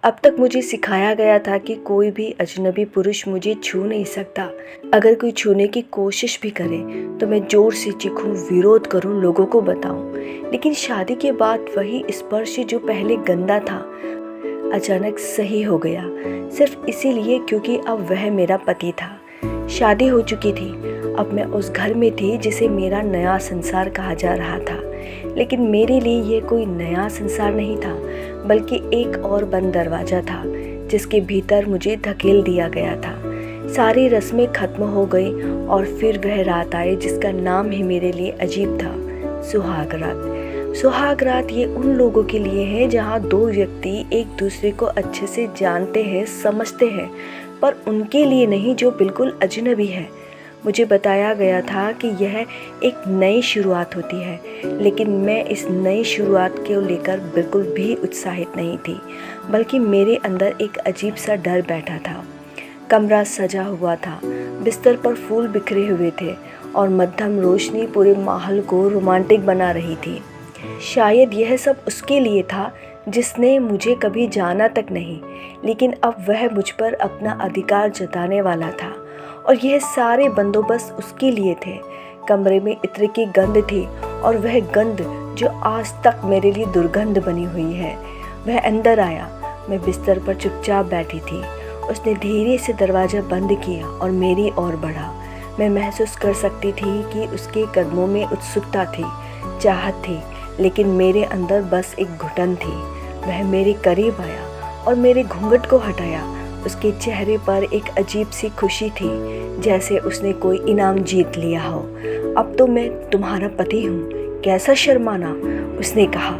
अब तक मुझे सिखाया गया था कि कोई भी अजनबी पुरुष मुझे छू नहीं सकता। अगर कोई छूने की कोशिश भी करे तो मैं जोर से चीखूं, विरोध करूं, लोगों को बताऊं। लेकिन शादी के बाद वही स्पर्श जो पहले गंदा था अचानक सही हो गया, सिर्फ इसीलिए क्योंकि अब वह मेरा पति था। शादी हो चुकी थी, अब मैं उस घर में थी जिसे मेरा नया संसार कहा जा रहा था। लेकिन मेरे लिए यह कोई नया संसार नहीं था, बल्कि एक और बंद दरवाज़ा था जिसके भीतर मुझे धकेल दिया गया था। सारी रस्में खत्म हो गई और फिर वह रात आई जिसका नाम ही मेरे लिए अजीब था, सुहाग रात। सुहाग रात ये उन लोगों के लिए है जहाँ दो व्यक्ति एक दूसरे को अच्छे से जानते हैं, समझते हैं, पर उनके लिए नहीं जो बिल्कुल अजनबी है। मुझे बताया गया था कि यह एक नई शुरुआत होती है, लेकिन मैं इस नई शुरुआत को लेकर बिल्कुल भी उत्साहित नहीं थी, बल्कि मेरे अंदर एक अजीब सा डर बैठा था। कमरा सजा हुआ था, बिस्तर पर फूल बिखरे हुए थे और मध्यम रोशनी पूरे माहौल को रोमांटिक बना रही थी। शायद यह सब उसके लिए था जिसने मुझे कभी जाना तक नहीं, लेकिन अब वह मुझ पर अपना अधिकार जताने वाला था और यह सारे बंदोबस्त उसके लिए थे। कमरे में इत्र की गंध थी और वह गंध जो आज तक मेरे लिए दुर्गंध बनी हुई है। वह अंदर आया, मैं बिस्तर पर चुपचाप बैठी थी। उसने धीरे से दरवाज़ा बंद किया और मेरी ओर बढ़ा। मैं महसूस कर सकती थी कि उसके कदमों में उत्सुकता थी, चाहत थी, लेकिन मेरे अंदर बस एक घुटन थी। वह मेरे करीब आया और मेरे घूंघट को हटाया। उसके चेहरे पर एक अजीब सी खुशी थी, जैसे उसने कोई इनाम जीत लिया हो। अब तो मैं तुम्हारा पति हूँ, कैसा शर्माना, उसने कहा।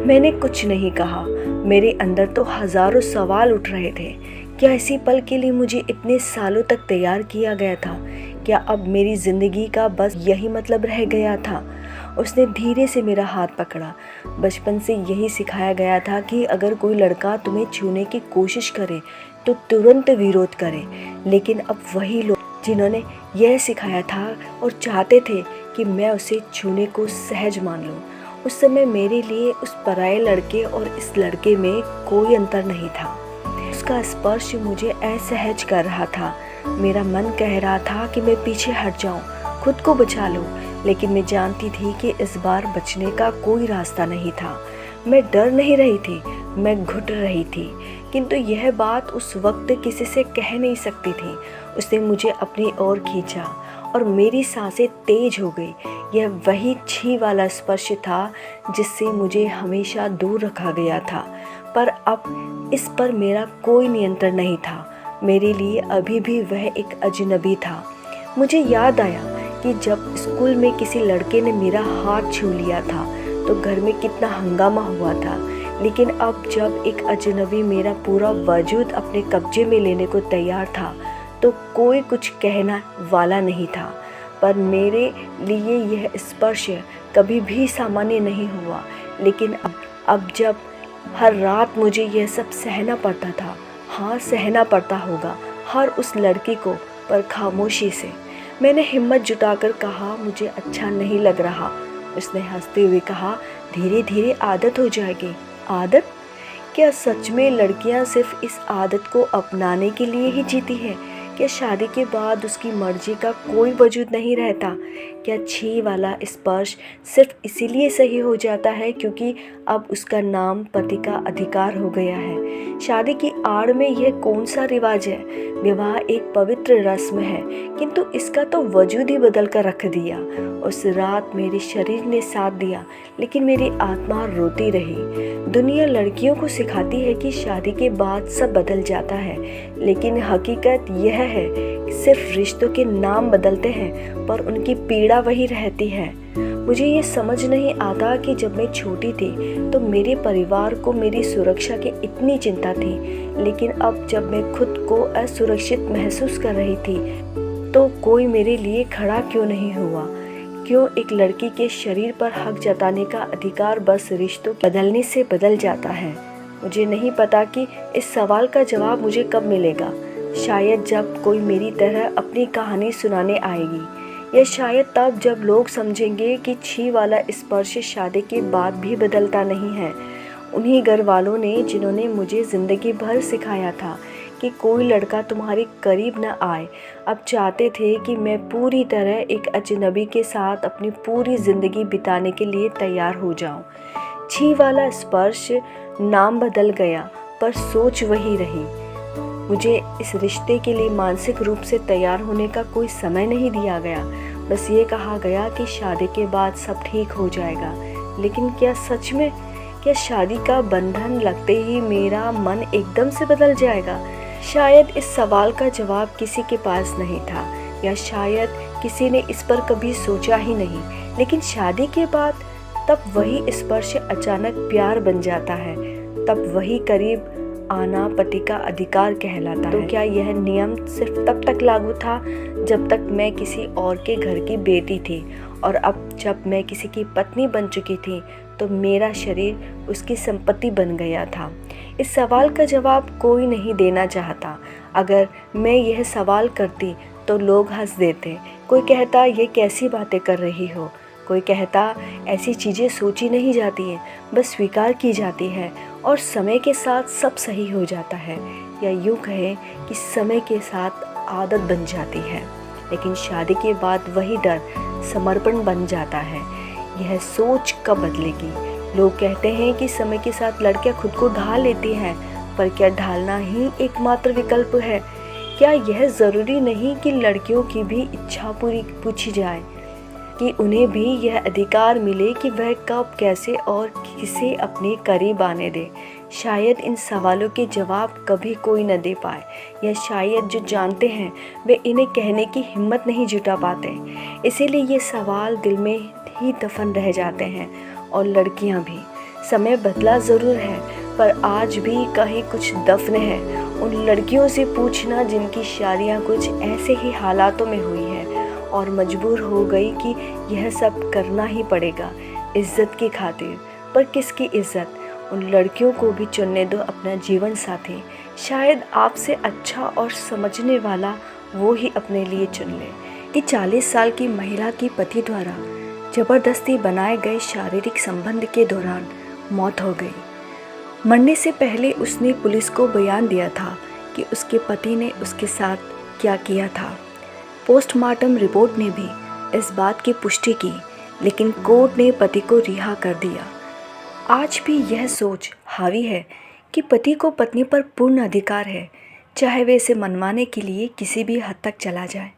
मैंने कुछ नहीं कहा। मेरे अंदर तो हजारों सवाल उठ रहे थे। क्या इसी पल के लिए मुझे इतने सालों तक तैयार किया गया था? क्या अब मेरी ज़िंदगी का बस यही मतलब रह गया था? उसने धीरे से मेरा हाथ पकड़ा। बचपन से यही सिखाया गया था कि अगर कोई लड़का तुम्हें छूने की कोशिश करे तो तुरंत विरोध करे। लेकिन अब वही लोग जिन्होंने यह सिखाया था और चाहते थे कि मैं उसे छूने को सहज मान लूं, उस समय मेरे लिए उस पराये लड़के और इस लड़के में कोई अंतर नहीं था। उसका स्पर्श मुझे असहज कर रहा था। मेरा मन कह रहा था कि मैं पीछे हट जाऊं, खुद को बचा लूं, लेकिन मैं जानती थी कि इस बार बचने का कोई रास्ता नहीं था। मैं डर नहीं रही थी, मैं घुट रही थी, किंतु यह बात उस वक्त किसी से कह नहीं सकती थी। उसने मुझे अपनी ओर खींचा और मेरी सांसें तेज हो गई। यह वही छी वाला स्पर्श था जिससे मुझे हमेशा दूर रखा गया था, पर अब इस पर मेरा कोई नियंत्रण नहीं था। मेरे लिए अभी भी वह एक अजनबी था। मुझे याद आया कि जब स्कूल में किसी लड़के ने मेरा हाथ छू लिया था तो घर में कितना हंगामा हुआ था, लेकिन अब जब एक अजनबी मेरा पूरा वजूद अपने कब्जे में लेने को तैयार था तो कोई कुछ कहना वाला नहीं था। पर मेरे लिए यह स्पर्श कभी भी सामान्य नहीं हुआ। लेकिन अब जब हर रात मुझे यह सब सहना पड़ता था, हाँ सहना पड़ता होगा हर उस लड़की को, पर खामोशी से। मैंने हिम्मत जुटाकर कहा, मुझे अच्छा नहीं लग रहा। उसने हंसते हुए कहा, धीरे धीरे आदत हो जाएगी। आदत? क्या सच में लड़कियां सिर्फ इस आदत को अपनाने के लिए ही जीती हैं? क्या शादी के बाद उसकी मर्जी का कोई वजूद नहीं रहता? क्या छी वाला स्पर्श सिर्फ इसीलिए सही हो जाता है क्योंकि अब उसका नाम पति का अधिकार हो गया है? शादी की आड़ में यह कौन सा रिवाज है? विवाह एक पवित्र रस्म है, किंतु इसका तो वजूद ही बदल कर रख दिया। उस रात मेरे शरीर ने साथ दिया, लेकिन मेरी आत्मा रोती रही। दुनिया लड़कियों को सिखाती है कि शादी के बाद सब बदल जाता है, लेकिन हकीकत यह है कि सिर्फ रिश्तों के नाम बदलते हैं पर उनकी पीड़ा वही रहती है। मुझे ये समझ नहीं आता कि जब मैं छोटी थी तो मेरे परिवार को मेरी सुरक्षा की इतनी चिंता थी, लेकिन अब जब मैं खुद को असुरक्षित महसूस कर रही थी तो कोई मेरे लिए खड़ा क्यों नहीं हुआ? क्यों एक लड़की के शरीर पर हक जताने का अधिकार बस रिश्तों के बदलने से बदल जाता है? मुझे नहीं पता कि इस सवाल का जवाब मुझे कब मिलेगा। शायद जब कोई मेरी तरह अपनी कहानी सुनाने आएगी, या शायद तब जब लोग समझेंगे कि छी वाला स्पर्श शादी के बाद भी बदलता नहीं है। उन्हीं घर वालों ने जिन्होंने मुझे ज़िंदगी भर सिखाया था कि कोई लड़का तुम्हारे करीब न आए, अब चाहते थे कि मैं पूरी तरह एक अजनबी के साथ अपनी पूरी ज़िंदगी बिताने के लिए तैयार हो जाऊं। छी वाला स्पर्श नाम बदल गया पर सोच वही रही। मुझे इस रिश्ते के लिए मानसिक रूप से तैयार होने का कोई समय नहीं दिया गया। बस ये कहा गया कि शादी के बाद सब ठीक हो जाएगा। लेकिन क्या सच में? क्या शादी का बंधन लगते ही मेरा मन एकदम से बदल जाएगा? शायद इस सवाल का जवाब किसी के पास नहीं था, या शायद किसी ने इस पर कभी सोचा ही नहीं। लेकिन शादी के बाद तब वही स्पर्श अचानक प्यार बन जाता है, तब वही करीब आना पति का अधिकार कहलाता है। तो क्या यह नियम सिर्फ तब तक लागू था जब तक मैं किसी और के घर की बेटी थी, और अब जब मैं किसी की पत्नी बन चुकी थी तो मेरा शरीर उसकी संपत्ति बन गया था? इस सवाल का जवाब कोई नहीं देना चाहता। अगर मैं यह सवाल करती तो लोग हंस देते। कोई कहता ये कैसी बातें कर रही हो, कोई कहता ऐसी चीज़ें सोची नहीं जाती हैं, बस स्वीकार की जाती है और समय के साथ सब सही हो जाता है, या यूँ कहें कि समय के साथ आदत बन जाती है। लेकिन शादी के बाद वही डर समर्पण बन जाता है। यह सोच कब बदलेगी? लोग कहते हैं कि समय के साथ लड़कियां खुद को ढाल लेती हैं, पर क्या ढालना ही एकमात्र विकल्प है? क्या यह ज़रूरी नहीं कि लड़कियों की भी इच्छा पूछी जाए, कि उन्हें भी यह अधिकार मिले कि वह कब, कैसे और किसे अपने करीब आने दे? शायद इन सवालों के जवाब कभी कोई न दे पाए, या शायद जो जानते हैं वे इन्हें कहने की हिम्मत नहीं जुटा पाते। इसीलिए ये सवाल दिल में ही दफन रह जाते हैं। और लड़कियां भी। समय बदला ज़रूर है, पर आज भी कहीं कुछ दफन है उन लड़कियों से पूछना जिनकी शादियां कुछ ऐसे ही हालातों में हुई है और मजबूर हो गई कि यह सब करना ही पड़ेगा इज़्ज़त की खातिर। पर किसकी इज़्ज़त? उन लड़कियों को भी चुनने दो अपना जीवन साथी। शायद आपसे अच्छा और समझने वाला वो ही अपने लिए चुन ले। कि 40 साल की महिला की पति द्वारा ज़बरदस्ती बनाए गए शारीरिक संबंध के दौरान मौत हो गई। मरने से पहले उसने पुलिस को बयान दिया था कि उसके पति ने उसके साथ क्या किया था। पोस्टमार्टम रिपोर्ट ने भी इस बात की पुष्टि की, लेकिन कोर्ट ने पति को रिहा कर दिया। आज भी यह सोच हावी है कि पति को पत्नी पर पूर्ण अधिकार है, चाहे वे इसे मनवाने के लिए किसी भी हद तक चला जाए।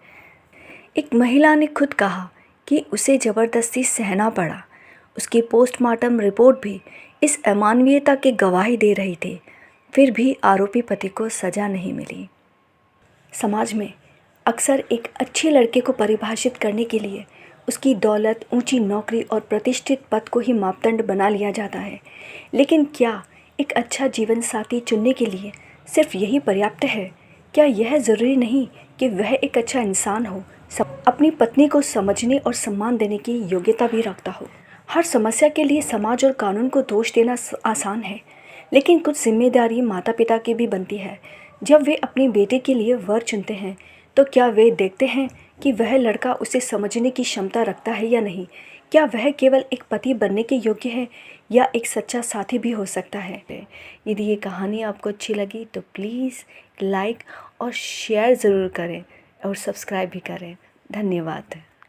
एक महिला ने खुद कहा कि उसे ज़बरदस्ती सहना पड़ा। उसकी पोस्टमार्टम रिपोर्ट भी इस अमानवीयता की गवाही दे रही थी। फिर भी आरोपी पति को सज़ा नहीं मिली। समाज में अक्सर एक अच्छे लड़के को परिभाषित करने के लिए उसकी दौलत, ऊंची नौकरी और प्रतिष्ठित पद को ही मापदंड बना लिया जाता है। लेकिन क्या एक अच्छा जीवन साथी चुनने के लिए सिर्फ यही पर्याप्त है? क्या यह ज़रूरी नहीं कि वह एक अच्छा इंसान हो, अपनी पत्नी को समझने और सम्मान देने की योग्यता भी रखता हो? हर समस्या के लिए समाज और कानून को दोष देना आसान है, लेकिन कुछ जिम्मेदारी माता पिता की भी बनती है। जब वे अपने बेटे के लिए वर चुनते हैं तो क्या वे देखते हैं कि वह लड़का उसे समझने की क्षमता रखता है या नहीं? क्या वह केवल एक पति बनने के योग्य है या एक सच्चा साथी भी हो सकता है? यदि ये कहानी आपको अच्छी लगी तो प्लीज़ लाइक और शेयर ज़रूर करें और सब्सक्राइब भी करें। धन्यवाद।